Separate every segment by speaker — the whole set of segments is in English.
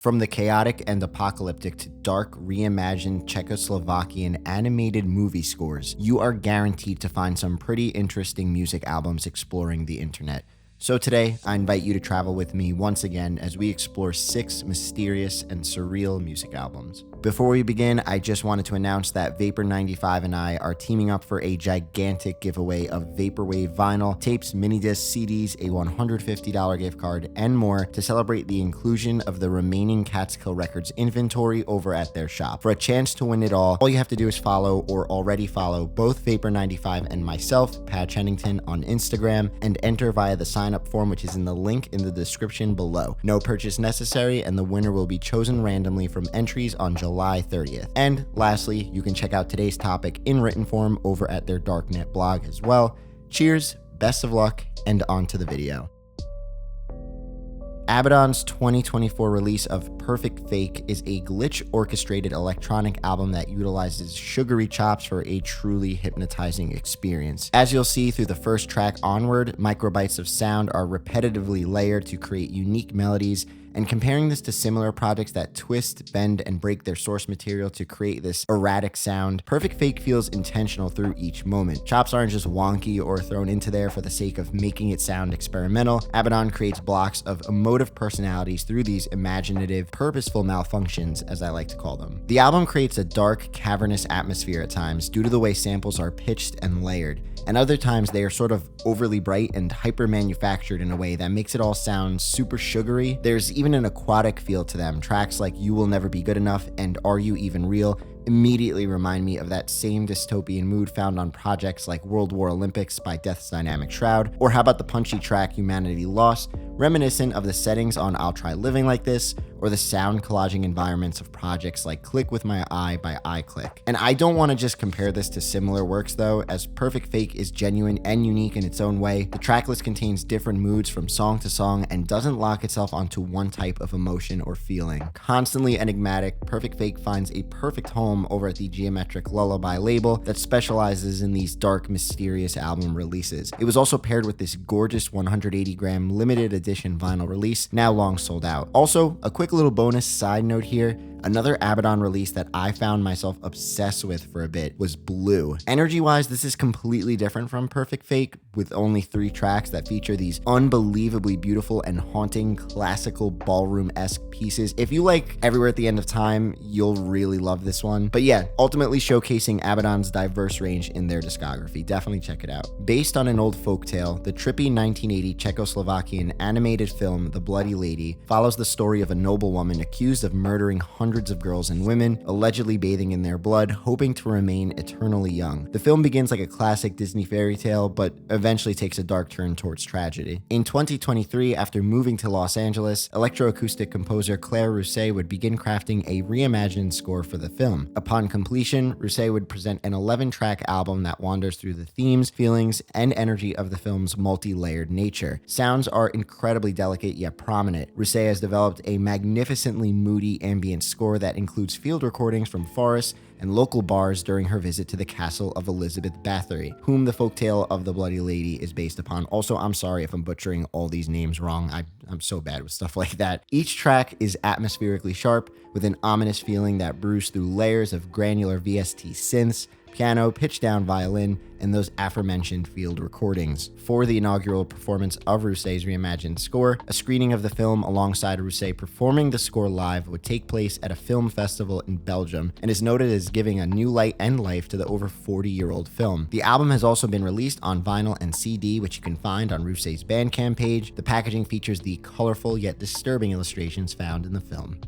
Speaker 1: From the chaotic and apocalyptic to dark, reimagined Czechoslovakian animated movie scores, you are guaranteed to find some pretty interesting music albums exploring the internet. So today, I invite you to travel with me once again as we explore 6 mysterious and surreal music albums. Before we begin, I just wanted to announce that Vapor95 and I are teaming up for a gigantic giveaway of Vaporwave vinyl, tapes, mini discs, CDs, a $150 gift card, and more to celebrate the inclusion of the remaining Catskill Records inventory over at their shop. For a chance to win it all you have to do is follow or already follow both Vapor95 and myself, Pat Chennington, on Instagram, and enter via the sign-up form, which is in the link in the description below. No purchase necessary, and the winner will be chosen randomly from entries on July 30th. And lastly, you can check out today's topic in written form over at their Darknet blog as well. Cheers, best of luck, and on to the video. Abdon's 2024 release of Perfect Fake is a glitch-orchestrated electronic album that utilizes sugary chops for a truly hypnotizing experience. As you'll see through the first track onward, microbytes of sound are repetitively layered to create unique melodies, and comparing this to similar projects that twist, bend, and break their source material to create this erratic sound, Perfect Fake feels intentional through each moment. Chops aren't just wonky or thrown into there for the sake of making it sound experimental. Abdon creates blocks of emotive personalities through these imaginative, purposeful malfunctions, as I like to call them. The album creates a dark, cavernous atmosphere at times due to the way samples are pitched and layered, and other times they are sort of overly bright and hyper-manufactured in a way that makes it all sound super sugary. There's even an aquatic feel to them. Tracks like You Will Never Be Good Enough and Are You Even Real immediately remind me of that same dystopian mood found on projects like World War Olympics by Death's Dynamic Shroud, or how about the punchy track Humanity Lost, reminiscent of the settings on I'll Try Living Like This, or the sound collaging environments of projects like Click With My Eye by iClick. And I don't want to just compare this to similar works though, as Perfect Fake is genuine and unique in its own way. The tracklist contains different moods from song to song and doesn't lock itself onto one type of emotion or feeling. Constantly enigmatic, Perfect Fake finds a perfect home over at the Geometric Lullaby label that specializes in these dark, mysterious album releases. It was also paired with this gorgeous 180-gram limited edition vinyl release, now long sold out. Also, a quick little bonus side note here, another Abdon release that I found myself obsessed with for a bit was Blue. Energy-wise, this is completely different from Perfect Fake, with only 3 tracks that feature these unbelievably beautiful and haunting classical ballroom-esque pieces. If you like Everywhere at the End of Time, you'll really love this one. But yeah, ultimately showcasing Abdon's diverse range in their discography. Definitely check it out. Based on an old folktale, the trippy 1980 Czechoslovakian animated film The Bloody Lady follows the story of a noblewoman accused of murdering hundreds of girls and women, allegedly bathing in their blood, hoping to remain eternally young. The film begins like a classic Disney fairy tale, but eventually takes a dark turn towards tragedy. In 2023, after moving to Los Angeles, electroacoustic composer Claire Rousset would begin crafting a reimagined score for the film. Upon completion, Rousset would present an 11-track album that wanders through the themes, feelings, and energy of the film's multi-layered nature. Sounds are incredibly delicate yet prominent. Rousset has developed a magnificently moody ambient score that includes field recordings from forests and local bars during her visit to the castle of Elizabeth Bathory, whom the folktale of the Bloody Lady is based upon. Also, I'm sorry if I'm butchering all these names wrong. I'm so bad with stuff like that. Each track is atmospherically sharp, with an ominous feeling that brews through layers of granular VST synths, piano, pitch down violin, and those aforementioned field recordings. For the inaugural performance of Rousset's reimagined score, a screening of the film alongside Rousset performing the score live would take place at a film festival in Belgium, and is noted as giving a new light and life to the over 40-year-old film. The album has also been released on vinyl and CD, which you can find on Rousset's Bandcamp page. The packaging features the colorful yet disturbing illustrations found in the film.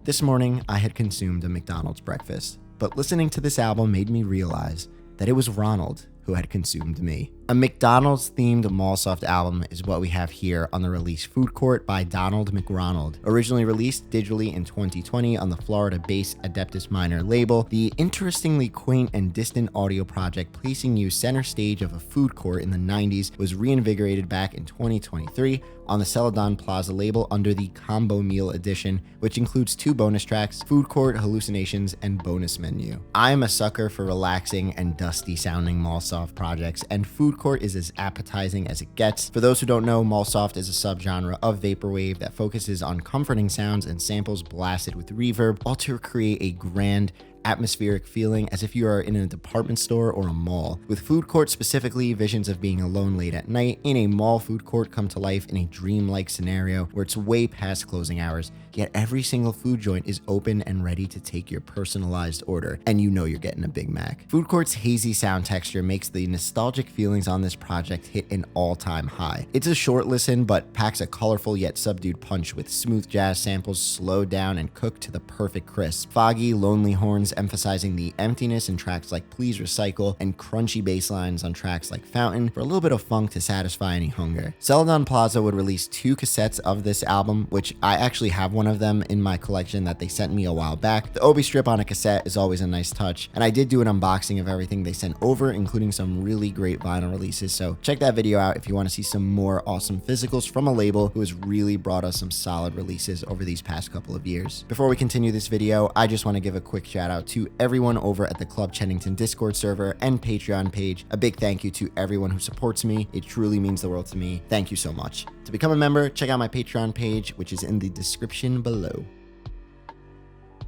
Speaker 1: This morning, I had consumed a McDonald's breakfast, but listening to this album made me realize that it was Ronald who had consumed me. A McDonald's-themed Mallsoft album is what we have here on the release Food Court by Donald McRonald. Originally released digitally in 2020 on the Florida-based Adeptus Minor label, the interestingly quaint and distant audio project placing you center stage of a food court in the 90s was reinvigorated back in 2023 on the Celadon Plaza label under the Combo Meal Edition, which includes 2 bonus tracks, Food Court, Hallucinations, and Bonus Menu. I am a sucker for relaxing and dusty-sounding Mallsoft Mallsoft projects, and Food Court is as appetizing as it gets. For those who don't know, Mallsoft is a subgenre of vaporwave that focuses on comforting sounds and samples blasted with reverb, all to create a grand, atmospheric feeling as if you are in a department store or a mall. With Food Court specifically, visions of being alone late at night in a mall food court come to life in a dreamlike scenario where it's way past closing hours, yet every single food joint is open and ready to take your personalized order, and you know you're getting a Big Mac. Food Court's hazy sound texture makes the nostalgic feelings on this project hit an all-time high. It's a short listen, but packs a colorful yet subdued punch with smooth jazz samples slowed down and cooked to the perfect crisp. Foggy, lonely horns emphasizing the emptiness in tracks like Please Recycle, and crunchy bass lines on tracks like Fountain for a little bit of funk to satisfy any hunger. Celadon Plaza would release 2 cassettes of this album, which I actually have one of them in my collection that they sent me a while back. The Obi strip on a cassette is always a nice touch, and I did do an unboxing of everything they sent over, including some really great vinyl releases, so check that video out if you want to see some more awesome physicals from a label who has really brought us some solid releases over these past couple of years. Before we continue this video, I just want to give a quick shout out to everyone over at the Club Chennington Discord server and Patreon page. A big thank you to everyone who supports me. It truly means the world to me. Thank you so much. To become a member, check out my Patreon page, which is in the description below.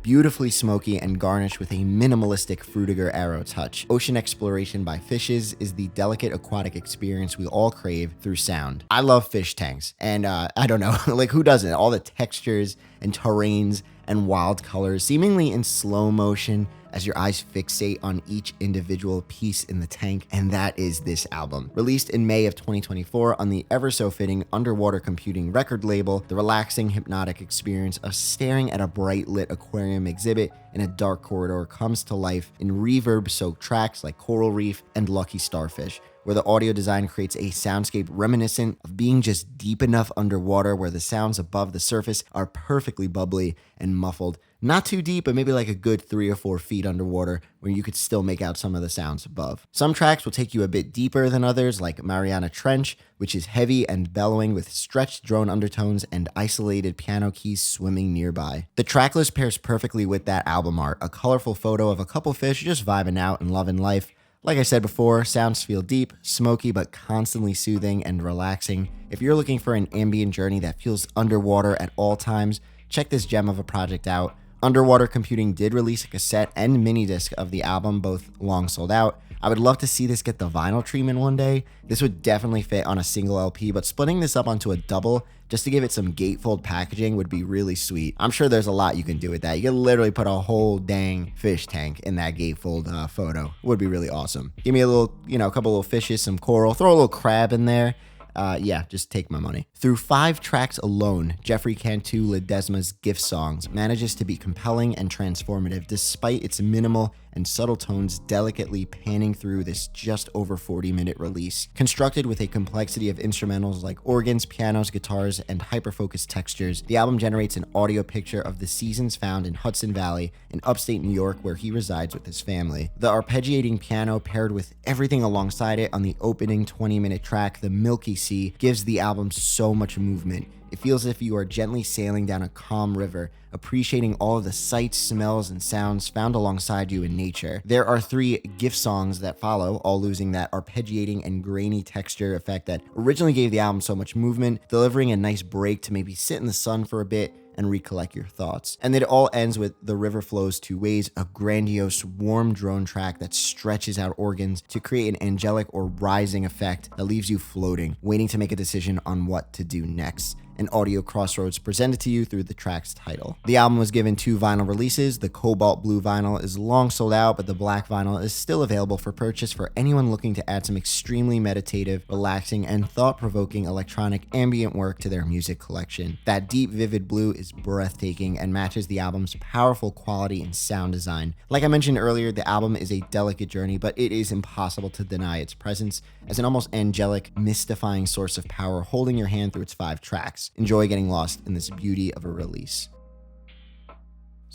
Speaker 1: Beautifully smoky and garnished with a minimalistic Frutiger arrow touch, ocean exploration by fishes is the delicate aquatic experience we all crave through sound. I love fish tanks, and I don't know, like who doesn't? All the textures and terrains and wild colors seemingly in slow motion as your eyes fixate on each individual piece in the tank, and that is this album. Released in May of 2024 on the ever so fitting Underwater Computing record label, the relaxing hypnotic experience of staring at a bright lit aquarium exhibit in a dark corridor comes to life in reverb-soaked tracks like Coral Reef and Lucky Starfish, where the audio design creates a soundscape reminiscent of being just deep enough underwater where the sounds above the surface are perfectly bubbly and muffled. Not too deep, but maybe like a good 3 or 4 feet underwater where you could still make out some of the sounds above. Some tracks will take you a bit deeper than others, like Mariana Trench, which is heavy and bellowing with stretched drone undertones and isolated piano keys swimming nearby. The track list pairs perfectly with that album art, a colorful photo of a couple fish just vibing out and loving life. Like I said before, sounds feel deep, smoky, but constantly soothing and relaxing. If you're looking for an ambient journey that feels underwater at all times, check this gem of a project out. Underwater Computing did release a cassette and mini disc of the album, both long sold out. I would love to see this get the vinyl treatment one day. This would definitely fit on a single LP, but splitting this up onto a double just to give it some gatefold packaging would be really sweet. I'm sure there's a lot you can do with that. You can literally put a whole dang fish tank in that gatefold photo. Would be really awesome. Give me a little, a couple little fishes, some coral, throw a little crab in there. Yeah, just take my money. Through 5 tracks alone, Jeffrey Cantu Ledesma's Gift Songs manages to be compelling and transformative despite its minimal and subtle tones delicately panning through this just over 40-minute release. Constructed with a complexity of instrumentals like organs, pianos, guitars, and hyper-focused textures, the album generates an audio picture of the seasons found in Hudson Valley in upstate New York where he resides with his family. The arpeggiating piano paired with everything alongside it on the opening 20-minute track, The Milky Sea, gives the album so much movement. It feels as if you are gently sailing down a calm river, appreciating all of the sights, smells, and sounds found alongside you in nature. There are 3 gift songs that follow, all losing that arpeggiating and grainy texture effect that originally gave the album so much movement, delivering a nice break to maybe sit in the sun for a bit and recollect your thoughts. And it all ends with The River Flows Two Ways, a grandiose, warm drone track that stretches out organs to create an angelic or rising effect that leaves you floating, waiting to make a decision on what to do next. An audio crossroads presented to you through the track's title. The album was given 2 vinyl releases. The cobalt blue vinyl is long sold out, but the black vinyl is still available for purchase for anyone looking to add some extremely meditative, relaxing, and thought-provoking electronic ambient work to their music collection. That deep, vivid blue is breathtaking and matches the album's powerful quality and sound design. Like I mentioned earlier, the album is a delicate journey, but it is impossible to deny its presence as an almost angelic, mystifying source of power holding your hand through its 5 tracks. Enjoy getting lost in this beauty of a release.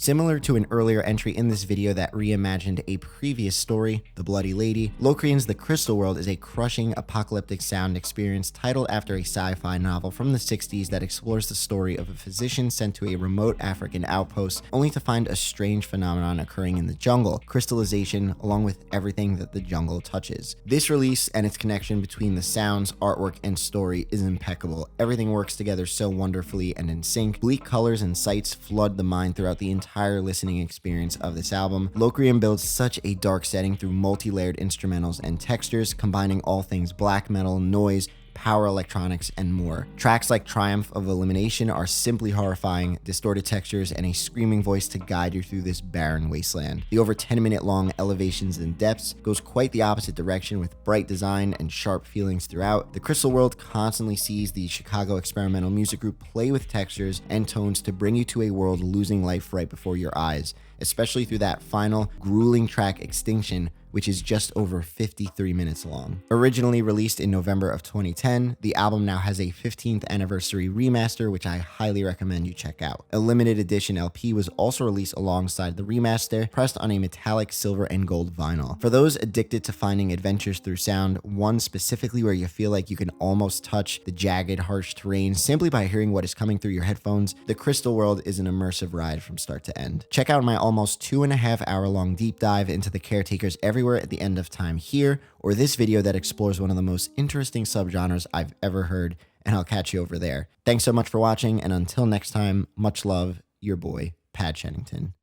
Speaker 1: Similar to an earlier entry in this video that reimagined a previous story, The Bloody Lady, Locrian's The Crystal World is a crushing apocalyptic sound experience titled after a sci-fi novel from the 60s that explores the story of a physician sent to a remote African outpost only to find a strange phenomenon occurring in the jungle, crystallization, along with everything that the jungle touches. This release and its connection between the sounds, artwork, and story is impeccable. Everything works together so wonderfully and in sync. Bleak colors and sights flood the mind throughout the entire listening experience of this album. Locrian builds such a dark setting through multi-layered instrumentals and textures, combining all things black metal, noise, power electronics, and more. Tracks like Triumph of Elimination are simply horrifying, distorted textures, and a screaming voice to guide you through this barren wasteland. The over 10-minute long Elevations and Depths goes quite the opposite direction with bright design and sharp feelings throughout. The Crystal World constantly sees the Chicago experimental music group play with textures and tones to bring you to a world losing life right before your eyes, especially through that final, grueling track Extinction, which is just over 53 minutes long. Originally released in November of 2010, the album now has a 15th anniversary remaster, which I highly recommend you check out. A limited edition LP was also released alongside the remaster, pressed on a metallic silver and gold vinyl. For those addicted to finding adventures through sound, one specifically where you feel like you can almost touch the jagged, harsh terrain simply by hearing what is coming through your headphones, The Crystal World is an immersive ride from start to end. Check out my almost 2.5-hour long deep dive into the Caretakers Everywhere at the end of time here, or this video that explores one of the most interesting subgenres I've ever heard, and I'll catch you over there. Thanks so much for watching, and until next time, much love, your boy, Pat Chennington.